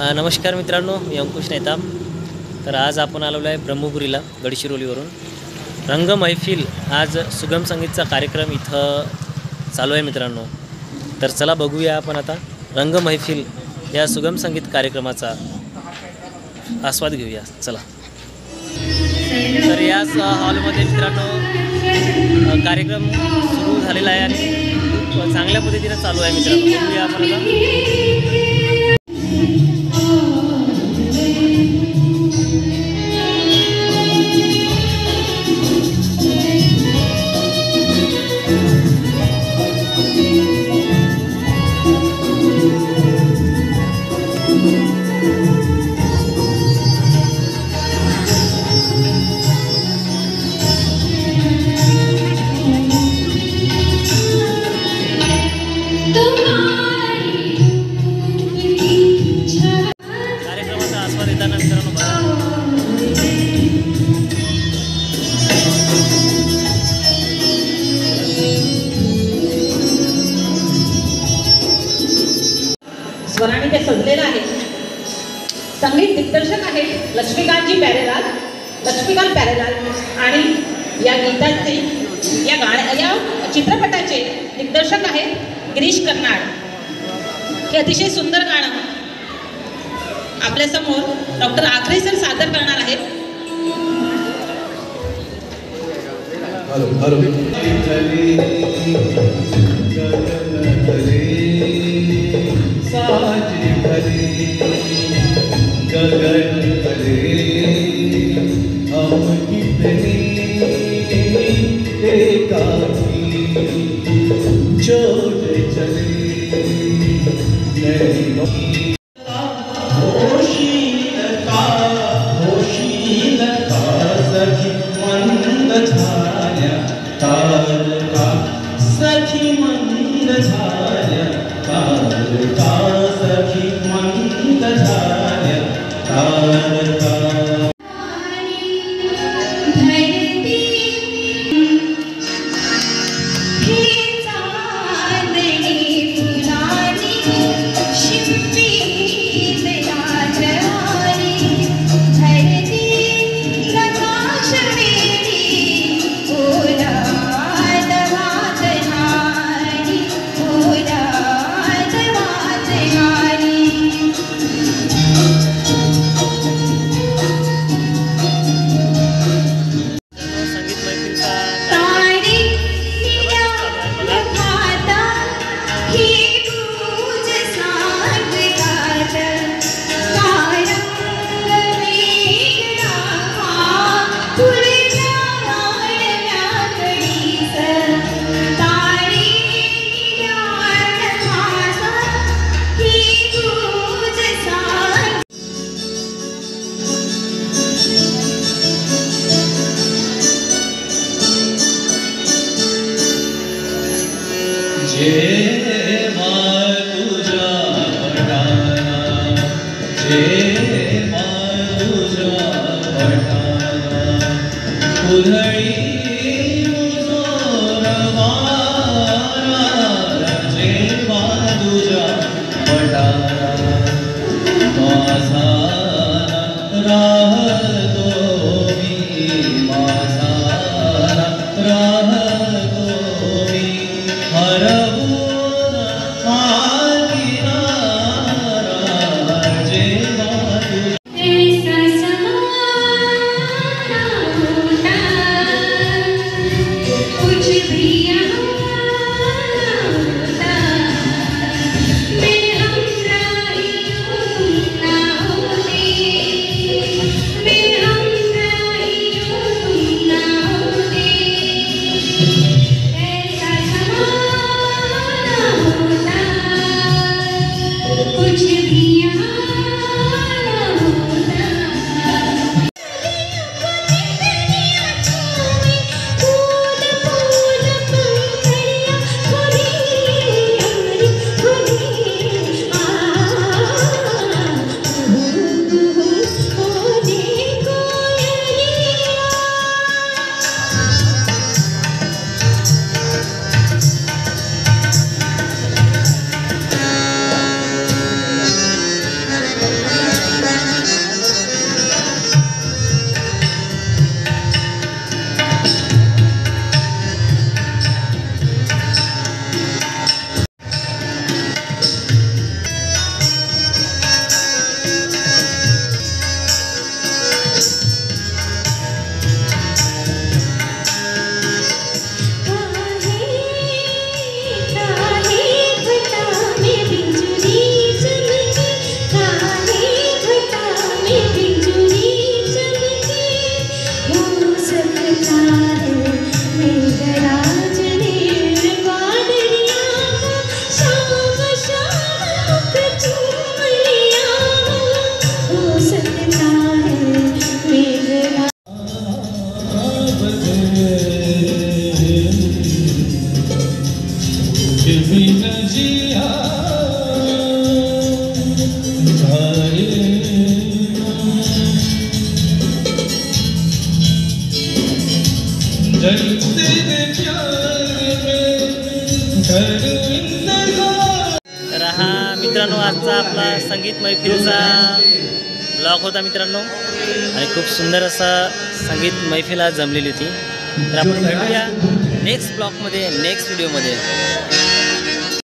नमस्कार मित्रांनो, मी अंकुश नेताम. तर आज आपण आलेलो आहे ब्रह्मपुरीला गडचिरोलीवरून. रंग मैफिल आज सुगम संगीतचा कार्यक्रम इथं चालू आहे मित्रांनो. तर चला बघूया आपण आता रंग मैफिल या सुगम संगीत कार्यक्रमाचा आस्वाद घेऊया. चला. तर याच हॉलमध्ये मित्रांनो कार्यक्रम सुरू झालेला आहे आणि खूप चांगल्या पद्धतीने चालू आहे मित्रांनो. बघूया आपण आता. स्वराने ते सजलेलं आहे. संगीत दिग्दर्शक आहेत लक्ष्मीकांत प्यारेलाल आणि या गीताचे या चित्रपटाचे दिग्दर्शक आहेत गिरीश कर्नाड. हे अतिशय सुंदर गाणं आपल्यासमोर डॉक्टर आखरे सर सादर करणार आहेत. तर हा मित्रांनो आजचा आपला संगीत मैफिलचा ब्लॉग होता मित्रांनो, आणि खूप सुंदर असा संगीत मैफिल आज जमलेली होती. तर आपण भेटूया नेक्स्ट ब्लॉगमध्ये, नेक्स्ट व्हिडिओमध्ये.